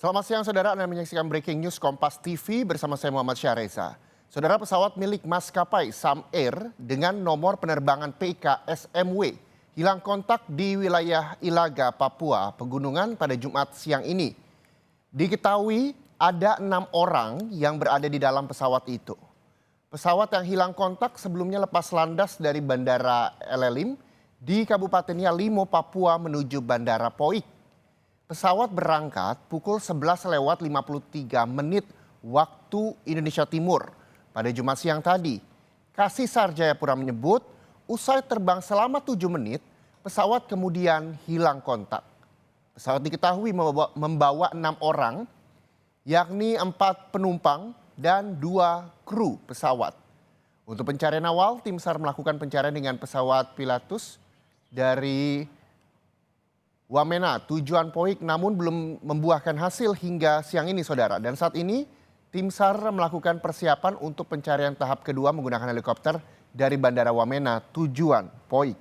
Selamat siang saudara, Anda menyaksikan Breaking News Kompas TV bersama saya Muhammad Syahreza. Saudara, pesawat milik maskapai Sam Air dengan nomor penerbangan PKSMW hilang kontak di wilayah Ilaga, Papua, Pegunungan pada Jumat siang ini. Diketahui ada 6 orang yang berada di dalam pesawat itu. Pesawat yang hilang kontak sebelumnya lepas landas dari Bandara Elelim di Kabupaten Yalimo, Papua menuju Bandara Poik. Pesawat berangkat pukul 11:53 waktu Indonesia Timur pada Jumat siang tadi. Kasih Sar Jayapura menyebut usai terbang selama 7 menit, pesawat kemudian hilang kontak. Pesawat diketahui membawa 6 orang, yakni 4 penumpang dan 2 kru pesawat. Untuk pencarian awal, tim SAR melakukan pencarian dengan pesawat Pilatus dari Wamena tujuan Poik namun belum membuahkan hasil hingga siang ini saudara. Dan saat ini tim SAR melakukan persiapan untuk pencarian tahap kedua menggunakan helikopter dari Bandara Wamena tujuan Poik.